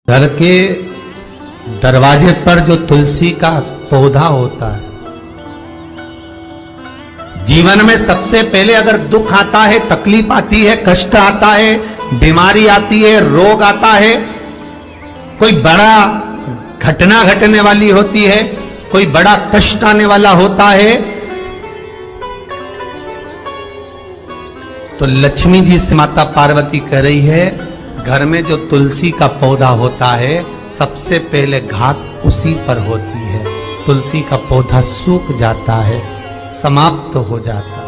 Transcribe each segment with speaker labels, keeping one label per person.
Speaker 1: घर के दरवाजे पर जो तुलसी का पौधा होता है, जीवन में सबसे पहले अगर दुख आता है, तकलीफ आती है, कष्ट आता है, बीमारी आती है, रोग आता है, कोई बड़ा घटना घटने वाली होती है, कोई बड़ा कष्ट आने वाला होता है, तो लक्ष्मी जी से माता पार्वती कह रही है, घर में जो तुलसी का पौधा होता है सबसे पहले घात उसी पर होती है। तुलसी का पौधा सूख जाता है, समाप्त हो जाता है,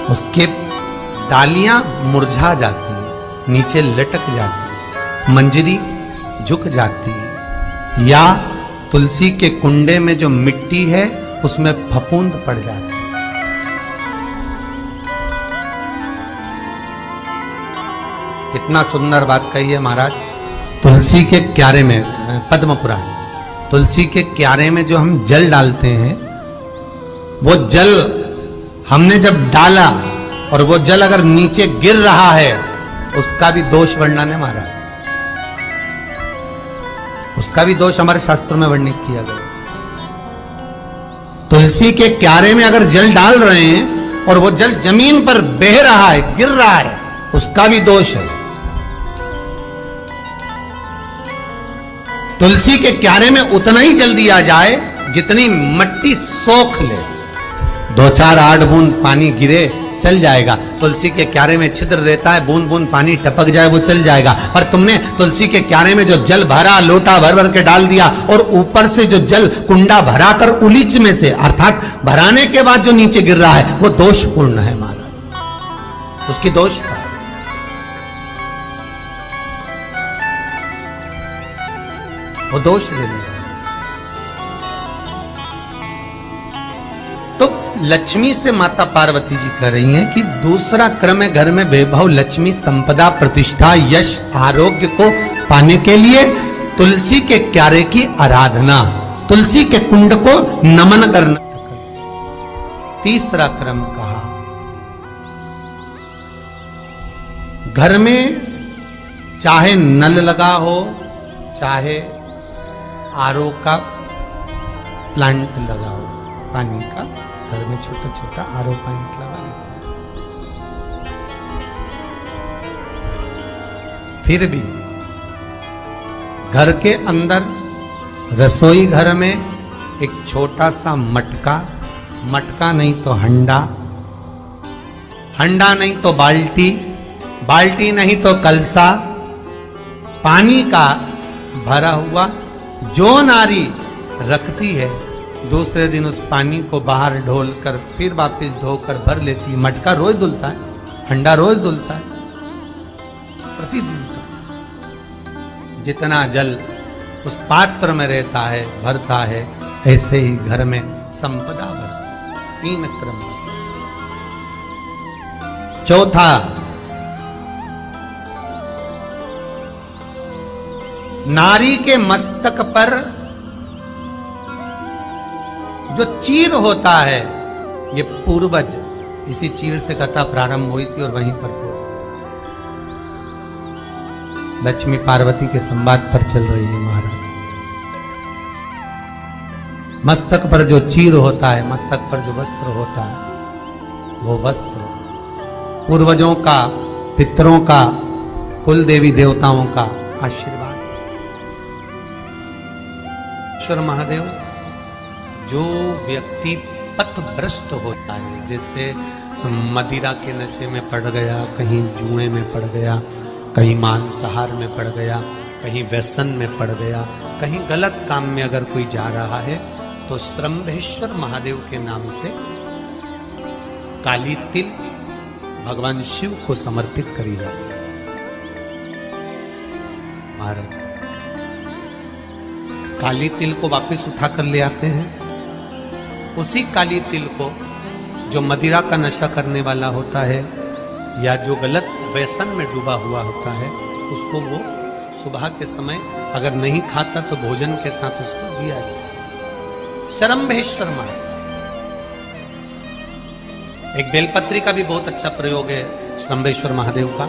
Speaker 1: उसके डालियां मुरझा जाती है, नीचे लटक जाती है, मंजरी झुक जाती है, या तुलसी के कुंडे में जो मिट्टी है उसमें फफूंद पड़ जाती है। कितना सुंदर बात कही है महाराज। तुलसी के क्यारे में, पद्म पुराण, तुलसी के क्यारे में जो हम जल डालते हैं, वो जल हमने जब डाला और वो जल अगर नीचे गिर रहा है, उसका भी दोष वर्णन है महाराज, उसका भी दोष हमारे शास्त्रों में वर्णित किया गया। तुलसी के क्यारे में अगर जल डाल रहे हैं और वो जल जमीन पर बह रहा है, गिर रहा है, उसका भी दोष है। तुलसी के क्यारे में उतना ही जल दिया जाए जितनी मट्टी सोख ले, 2-4 8 बूंद पानी गिरे चल जाएगा। तुलसी के क्यारे में छिद्र रहता है, बूंद बूंद पानी टपक जाए वो चल जाएगा। पर तुमने तुलसी के क्यारे में जो जल भरा, लोटा भर भर के डाल दिया, और ऊपर से जो जल कुंडा भरा कर उलीच में से, अर्थात भराने के बाद जो नीचे गिर रहा है, वो दोषपूर्ण है महाराज, उसकी दोष है। वो दोष लेने। तो लक्ष्मी से माता पार्वती जी कह रही हैं कि दूसरा क्रम है घर में वैभव, लक्ष्मी, संपदा, प्रतिष्ठा, यश, आरोग्य को पाने के लिए तुलसी के क्यारे की आराधना, तुलसी के कुंड को नमन करना। तीसरा क्रम कहा, घर में चाहे नल लगा हो, चाहे आरओ का प्लांट लगा हो, पानी का, घर में छोटा छोटा आरओ प्लांट लगा लेते हैं, फिर भी घर के अंदर रसोई घर में एक छोटा सा मटका, मटका नहीं तो हंडा, हंडा नहीं तो बाल्टी, बाल्टी नहीं तो कलसा, पानी का भरा हुआ, जो नारी रखती है दूसरे दिन उस पानी को बाहर ढोल कर फिर वापस धोकर भर लेती है। मटका रोज धुलता है, हंडा रोज धुलता है, प्रतिदिन का जितना जल उस पात्र में रहता है, भरता है, ऐसे ही घर में संपदा भर। 3 क्रम। चौथा, नारी के मस्तक पर जो चीर होता है, ये पूर्वज, इसी चीर से कथा प्रारंभ हुई थी और वहीं पर लक्ष्मी पार्वती के संवाद पर चल रही है महाराज। मस्तक पर जो चीर होता है, मस्तक पर जो वस्त्र होता है, वो वस्त्र पूर्वजों का, पितरों का, कुल देवी देवताओं का आशीर्वाद। महादेव, जो व्यक्ति पथभ्रष्ट होता है, जैसे मदिरा के नशे में पड़ गया, कहीं जुए में पड़ गया, कहीं मांसाहार में पड़ गया, कहीं व्यसन में पड़ गया, कहीं गलत काम में अगर कोई जा रहा है, तो श्रम्भेश्वर महादेव के नाम से काली तिल भगवान शिव को समर्पित करी जाती है महाराज। काली तिल को वापस उठा कर ले आते हैं, उसी काली तिल को जो मदिरा का नशा करने वाला होता है या जो गलत व्यसन में डूबा हुआ होता है, उसको वो सुबह के समय अगर नहीं खाता तो भोजन के साथ उसको दिया जाए। श्रम्भेश्वर महादेव। एक बेलपत्री का भी बहुत अच्छा प्रयोग है श्रम्भेश्वर महादेव का।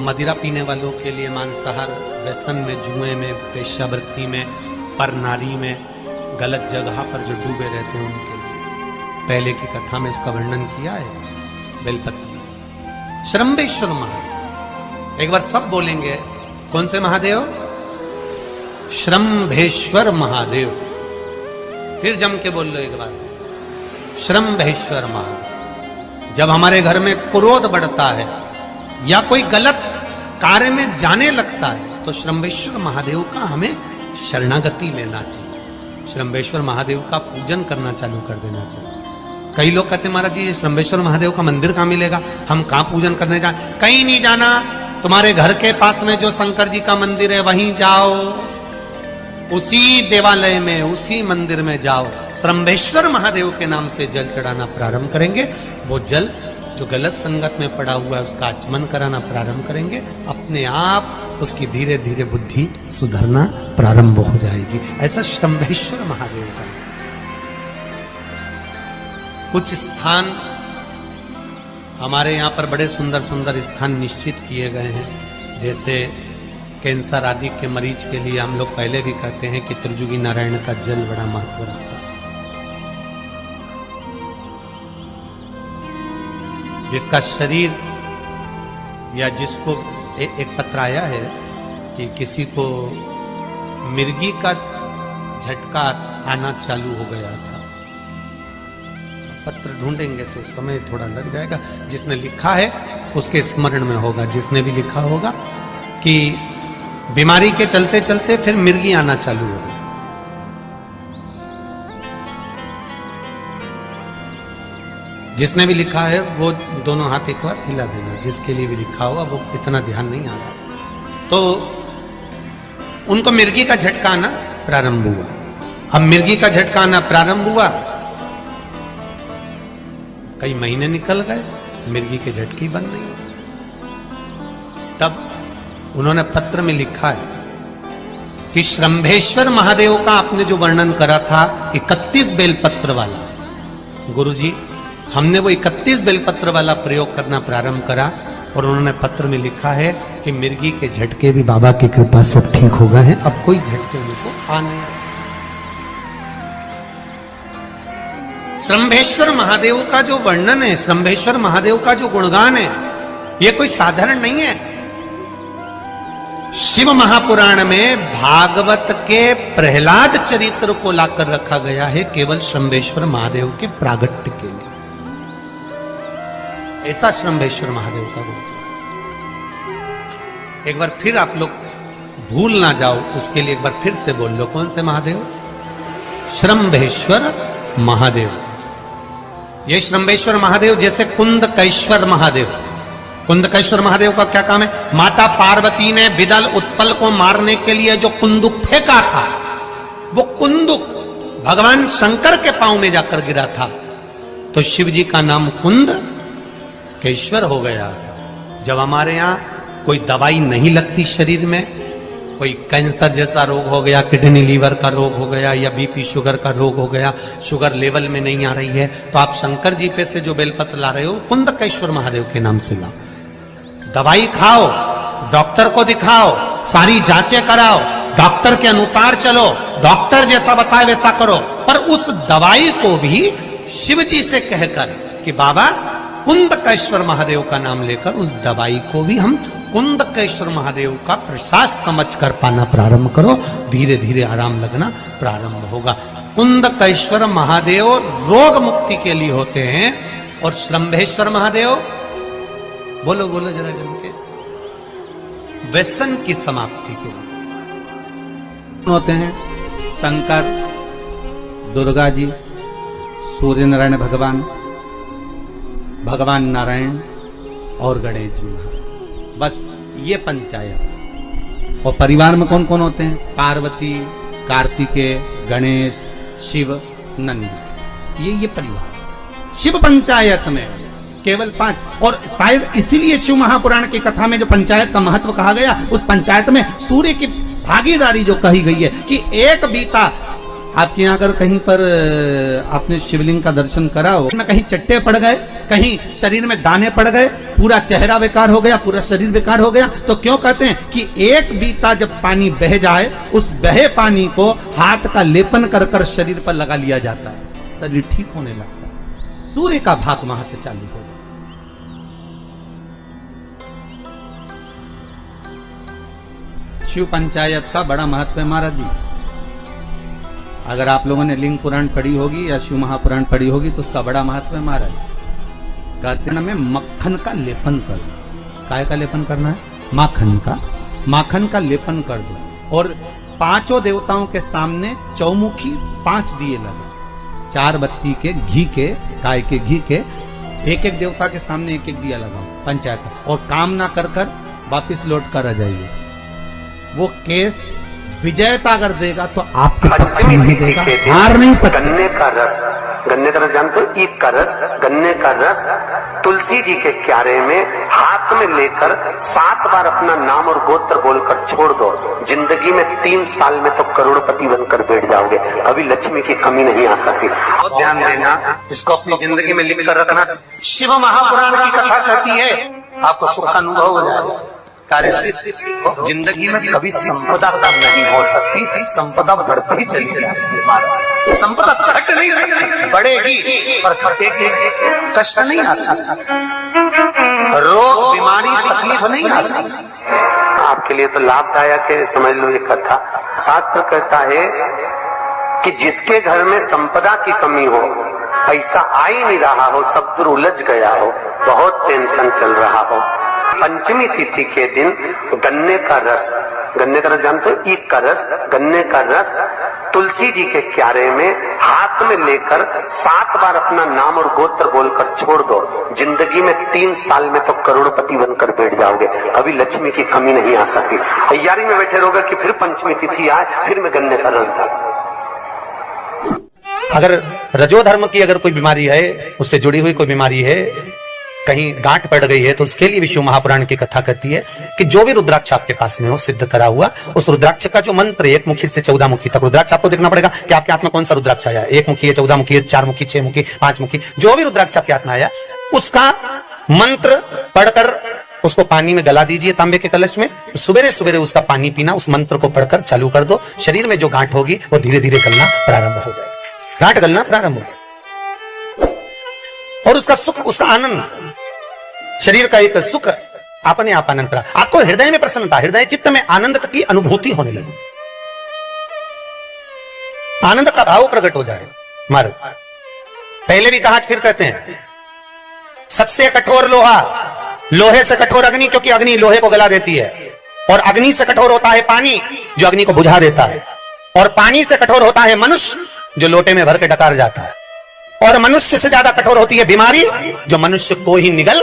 Speaker 1: मदिरा पीने वालों के लिए, मांसाहार, व्यसन में, जुए में, वेश्यावृत्ति में, पर नारी में, गलत जगह पर जो डूबे रहते हैं उनके लिए। पहले की कथा में इसका वर्णन किया है बेलपत्र। श्रम्भेश्वर महादेव, एक बार सब बोलेंगे, कौन से महादेव? श्रम्भेश्वर महादेव। फिर जम के बोल लो एक बार, श्रम्भेश्वर महादेव। जब हमारे घर में क्रोध बढ़ता है या कोई गलत कार्य में जाने लगता है तो श्रम्भेश्वर महादेव का हमें शरणागति लेना चाहिए, श्रम्भेश्वर महादेव का पूजन करना चालू कर देना चाहिए। कई लोग कहते महाराज जी ये श्रम्भेश्वर महादेव का मंदिर कहाँ मिलेगा, हम कहाँ पूजन करने जाए? कहीं नहीं जाना, तुम्हारे घर के पास में जो शंकर जी का मंदिर है वहीं जाओ, उसी देवालय में, उसी मंदिर में जाओ, श्रम्भेश्वर महादेव के नाम से जल चढ़ाना प्रारंभ करेंगे। वो जल जो गलत संगत में पड़ा हुआ है उसका आचमन कराना प्रारंभ करेंगे, अपने आप उसकी धीरे धीरे बुद्धि सुधरना प्रारंभ हो जाएगी। ऐसा श्रम्भेश्वर महादेव का। कुछ स्थान हमारे यहाँ पर बड़े सुंदर सुंदर स्थान निश्चित किए गए हैं, जैसे कैंसर आदि के मरीज के लिए हम लोग पहले भी कहते हैं कि त्रिजुगी नारायण का जल बड़ा महत्व रखता है। जिसका शरीर या जिसको एक पत्र आया है कि किसी को मिर्गी का झटका आना चालू हो गया था। पत्र ढूंढेंगे तो समय थोड़ा लग जाएगा, जिसने लिखा है उसके स्मरण में होगा। जिसने भी लिखा होगा कि बीमारी के चलते चलते फिर मिर्गी आना चालू हो गई, जिसने भी लिखा है वो दोनों हाथ एक बार हिला देना। जिसके लिए भी लिखा होगा वो इतना ध्यान नहीं आ रहा, तो उनको मिर्गी का झटका आना प्रारंभ हुआ। अब मिर्गी का झटका आना प्रारंभ हुआ, कई महीने निकल गए, मिर्गी के झटके बंद नहीं। तब उन्होंने पत्र में लिखा है कि श्रम्भेश्वर महादेव का आपने जो वर्णन करा था 31 बेलपत्र वाला, गुरुजी हमने वो 31 बेलपत्र वाला प्रयोग करना प्रारंभ करा, और उन्होंने पत्र में लिखा है कि मिर्गी के झटके भी बाबा की कृपा से ठीक हो गए हैं, अब कोई झटके उनको आ नहीं। श्रम्भेश्वर महादेव का जो वर्णन है, श्रम्भेश्वर महादेव का जो गुणगान है, ये कोई साधारण नहीं है। शिव महापुराण में भागवत के प्रहलाद चरित्र को लाकर रखा गया है केवल श्रम्भेश्वर महादेव के प्रागट्य के लिए। ऐसा श्रम्भेश्वर महादेव का गुण। एक बार फिर आप लोग भूल ना जाओ, उसके लिए एक बार फिर से बोल लो, कौन से महादेव? श्रम्भेश्वर महादेव। ये श्रम्भेश्वर महादेव जैसे कुंदकेश्वर महादेव, कुंदकेश्वर महादेव का क्या काम है? माता पार्वती ने विदल उत्पल को मारने के लिए जो कुंदुक फेंका था, वो कुंदुक भगवान शंकर के पांव में जाकर गिरा था, तो शिव जी का नाम कुंदकेश्वर हो गया था। जब हमारे यहाँ कोई दवाई नहीं लगती शरीर में, कोई कैंसर जैसा रोग हो गया, किडनी लीवर का रोग हो गया, या बीपी शुगर का रोग हो गया, शुगर लेवल में नहीं आ रही है, तो आप शंकर जी पे से जो बेलपत्र ला रहे हो कुंदकेश्वर महादेव के नाम से लाओ। दवाई खाओ, डॉक्टर को दिखाओ, सारी जांचें कराओ, डॉक्टर के अनुसार चलो, डॉक्टर जैसा बताए वैसा करो, पर उस दवाई को भी शिव जी से कहकर कि बाबा कुंदकेश्वर महादेव का नाम लेकर उस दवाई को भी हम कुंदकेश्वर महादेव का प्रसाद समझकर पाना प्रारंभ करो, धीरे धीरे आराम लगना प्रारंभ होगा। कुंदकेश्वर महादेव रोग मुक्ति के लिए होते हैं, और श्रम्भेश्वर महादेव बोलो बोलो जरा जम के, व्यसन की समाप्ति के लिए होते हैं। शंकर, दुर्गा जी, सूर्य नारायण भगवान, भगवान नारायण और गणेश जी, बस ये पंचायत। और परिवार में कौन कौन होते हैं? पार्वती, कार्तिकेय, गणेश, शिव, नंदी, ये परिवार। शिव पंचायत में केवल 5, और शायद इसीलिए शिव महापुराण की कथा में जो पंचायत का महत्व कहा गया, उस पंचायत में सूर्य की भागीदारी जो कही गई है कि एक बीता आपके यहाँ अगर कहीं पर आपने शिवलिंग का दर्शन करा हो, में कहीं चट्टे पड़ गए, कहीं शरीर में दाने पड़ गए, पूरा चेहरा बेकार हो गया, पूरा शरीर बेकार हो गया, तो क्यों कहते हैं कि एक बीता जब पानी बह जाए, उस बहे पानी को हाथ का लेपन कर कर शरीर पर लगा लिया जाता है, शरीर ठीक होने लगता है। सूर्य का भाग वहां से चालू हो। शिव पंचायत का बड़ा महत्व है महाराज जी। अगर आप लोगों ने लिंग पुराण पढ़ी होगी या शिव महापुराण पढ़ी होगी तो उसका बड़ा महत्व है महाराज। कहते हैं में मक्खन का लेपन कर दो। काय का लेपन करना है? माखन का लेपन कर दो। और पांचों देवताओं के सामने चौमुखी 5 दिए लगे, 4 बत्ती के घी के, गाय के घी के, एक एक देवता के सामने एक एक दिया लगाओ पंचायत, और काम ना कर कर वापिस लौट कर आ जाइए। वो केस विजयता अगर देगा तो आपके पक्ष में ही देगा, हार नहीं सकता।
Speaker 2: गन्ने का रस जानते हो? ईख का रस, गन्ने का रस तुलसी जी के क्यारे में हाथ में लेकर 7 बार अपना नाम और गोत्र बोलकर छोड़ दो, जिंदगी में 3 साल में तो करोड़पति बनकर बैठ जाओगे, अभी लक्ष्मी की कमी नहीं आ सकती। बहुत ध्यान देना, इसको अपनी जिंदगी में लिख कर रखना। शिव महापुराण की कथा कहती है आपको सुख का अनुभव हो जाएगा। कार्य से जिंदगी में कभी संपदा कम नहीं हो सकती, संपदा बढ़ती चली जाती है। संपदा घट नहीं सकती, बढ़ेगी पर घटेगी, कष्ट नहीं आ सकता, रोग बीमारी तकलीफ नहीं आ सकती। आपके लिए तो लाभदायक है, समझ लो ये कथा। शास्त्र कहता है कि जिसके घर में संपदा की कमी हो, पैसा आ ही नहीं रहा हो, सब दूर उलझ गया हो, बहुत टेंशन चल रहा हो, पंचमी तिथि के दिन गन्ने का रस जानते हो? ईख का रस, गन्ने का रस तुलसी जी के क्यारे में हाथ में लेकर 7 बार अपना नाम और गोत्र बोलकर छोड़ दो, जिंदगी में 3 साल में तो करोड़पति बनकर बैठ जाओगे, अभी लक्ष्मी की कमी नहीं आ सकती। तैयारी में बैठे रहोगे कि फिर पंचमी तिथि आए, फिर मैं गन्ने का रस डाल।
Speaker 3: अगर रजोधर्म की अगर कोई बीमारी है, उससे जुड़ी हुई कोई बीमारी है, कहीं गांठ पड़ गई है, तो उसके लिए भी शिव महापुराण की कथा कहती है कि जो भी रुद्राक्ष आपके पास में हो, सिद्ध करा हुआ, उस रुद्राक्ष का जो मंत्र 1 मुखी से 14 मुखी तक, रुद्राक्ष आपको देखना पड़ेगा कि आपके हाथ में कौन सा रुद्राक्ष आया है, 1 मुखी है, 14 मुखी है, 4 मुखी, 6 मुखी, 5 मुखी, जो भी रुद्राक्ष आपके हाथ में आया, उसका मंत्र पढ़कर उसको पानी में गला दीजिए तांबे के कलश में। सुबह सवेरे उसका पानी पीना, उस मंत्र को पढ़कर चालू कर दो, शरीर में जो गांठ होगी वो धीरे धीरे गलना प्रारंभ हो जाएगी, गांठ गलना प्रारंभ हो जाएगा, और उसका सुख, उसका आनंद, शरीर का एक सुख अपने आप आनंद, आपको हृदय में प्रसन्नता, हृदय चित्त में आनंद की अनुभूति होने लगी, आनंद का भाव प्रकट हो जाए। महाराज पहले भी कहा, फिर कहते हैं, सबसे कठोर लोहा, लोहे से कठोर अग्नि, क्योंकि अग्नि लोहे को गला देती है, और अग्नि से कठोर होता है पानी, जो अग्नि को बुझा देता है, और पानी से कठोर होता है मनुष्य, जो लोटे में भर के डकार जाता है, और मनुष्य से ज्यादा कठोर होती है बीमारी, जो मनुष्य को ही निगल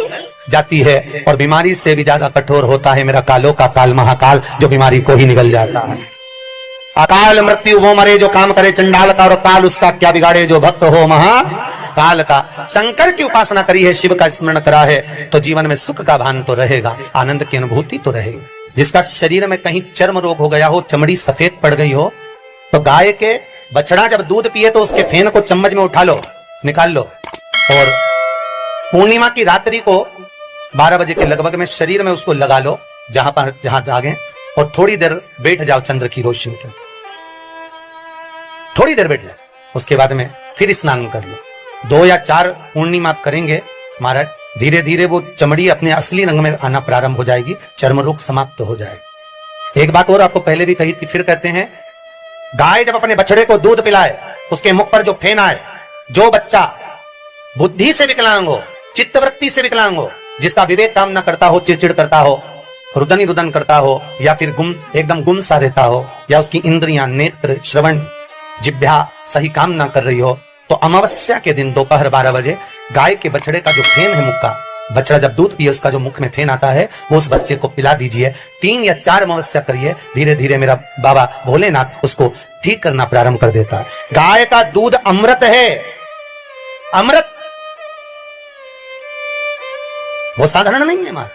Speaker 3: जाती है, और बीमारी से भी ज्यादा कठोर होता है मेरा कालों का काल महाकाल, जो बीमारी को ही निगल जाता है। अकाल मृत्यु वो मरे जो काम करे चंडाल का, और काल उसका क्या बिगाड़े जो भक्त हो महाकाल का। शंकर की उपासना करी है, शिव का स्मरण करा है, तो जीवन में सुख का भान तो रहेगा, आनंद की अनुभूति तो रहेगी। जिसका शरीर में कहीं चर्म रोग हो गया हो, चमड़ी सफेद पड़ गई हो, तो गाय के बछड़ा जब दूध पिए तो उसके फेन को चम्मच में उठा लो, निकाल लो, और पूर्णिमा की रात्रि को 12 बजे के लगभग में शरीर में उसको लगा लो, जहां दागे, और थोड़ी देर बैठ जाओ चंद्र की रोशनी के, थोड़ी देर बैठ जाओ, उसके बाद में फिर स्नान कर लो। 2 या 4 पूर्णिमा करेंगे महाराज, धीरे धीरे वो चमड़ी अपने असली रंग में आना प्रारंभ हो जाएगी, चर्म रोग समाप्त हो जाएगा। एक बात और आपको पहले भी कही थी, फिर कहते हैं, गाय जब अपने बछड़े को दूध पिलाए, उसके मुख पर जो फेन आए, जो बच्चा बुद्धि से विकलांग हो, चित्तवृत्ति से विकलांग हो, जिसका विवेक काम न करता हो, चिड़चिड़ करता हो, रुदन करता हो, या फिर एकदम गुम सा रहता हो, या उसकी इंद्रियां, नेत्र, श्रवण, जिह्वा सही काम ना कर रही हो, तो अमावस्या के दिन दोपहर 12 बजे गाय के बछड़े का जो फेन है मुख का, बछड़ा जब दूध पिए उसका जो मुख में फेन आता है, वो उस बच्चे को पिला दीजिए। 3 या 4 अमावस्या करिए, धीरे धीरे मेरा बाबा भोलेनाथ उसको ठीक करना प्रारंभ कर देता है। गाय का दूध अमृत है, अमृत, वो साधारण नहीं है हमारा,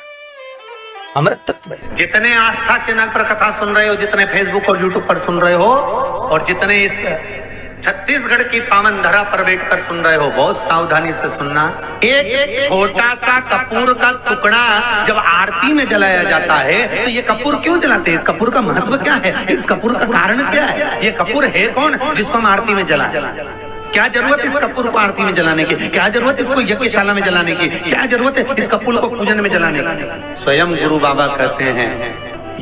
Speaker 3: अमृत तत्व है।
Speaker 1: जितने आस्था चैनल पर कथा सुन रहे हो, जितने फेसबुक और यूट्यूब पर सुन रहे हो, और जितने इस छत्तीसगढ़ की पावन धरा पर बैठकर सुन रहे हो, बहुत सावधानी से सुनना। एक छोटा सा कपूर का टुकड़ा जब आरती में जलाया जाता है तो ये कपूर क्यों जलाते हैं? इस कपूर का महत्व क्या है? इस कपूर का कारण क्या है? ये कपूर है कौन जिसको हम आरती में जलाएं? क्या जरूरत इस कपूर को आरती में जलाने की? क्या जरूरत इसको यज्ञशाला में जलाने की? क्या जरूरत है इस कपूर को पूजन में जलाने की? स्वयं गुरु बाबा कहते हैं,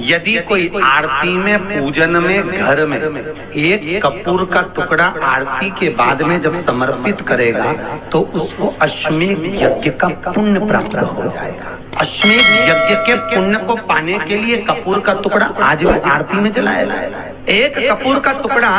Speaker 1: यदि कोई आरती में, पूजन में, घर में एक कपूर का टुकड़ा आरती के बाद में जब समर्पित करेगा तो उसको अश्वमेध यज्ञ का पुण्य प्राप्त हो जाएगा। अश्वमेध यज्ञ के पुण्य को पाने के लिए कपूर का टुकड़ा आज भी आरती में जलाया जाएगा। एक कपूर का टुकड़ा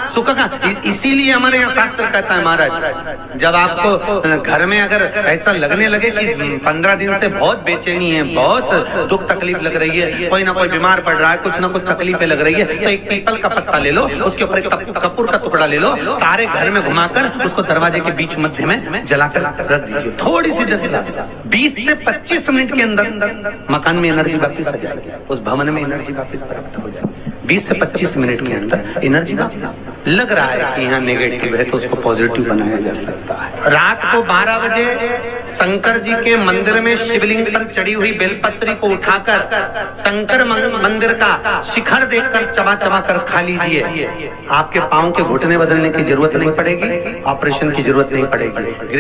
Speaker 1: सुख का, इसीलिए हमारे यहाँ शास्त्र कहता है महाराज, जब आपको घर में अगर ऐसा लगने लगे कि 15 दिन से बहुत बेचैनी है, बहुत दुख तकलीफ लग रही है, कोई ना कोई बीमार पड़ रहा है, कुछ ना कुछ तकलीफें लग रही है, तो एक पीपल का पत्ता ले लो, उसके ऊपर एक कपूर का टुकड़ा ले लो, सारे घर में घुमाकर उसको दरवाजे के बीच मध्य में जलाकर रख दीजिए। थोड़ी सी जला 20 से 25 मिनट के अंदर मकान में एनर्जी वापिस आ जाएगी, उस भवन में एनर्जी वापिस प्राप्त हो जाएगी। 20 से 25 मिनट के अंदर एनर्जी वापिस। लग रहा है कि यहाँ नेगेटिव है तो उसको पॉजिटिव बनाया जा सकता है। रात को 12 बजे शंकर जी के मंदिर में शिवलिंग पर चढ़ी हुई बेलपत्री को उठाकर शंकर मंदिर का शिखर देखकर चबा चबा कर खा लीजिए। आपके पांव के घुटने बदलने की जरूरत नहीं पड़ेगी, ऑपरेशन की जरूरत नहीं पड़ेगी।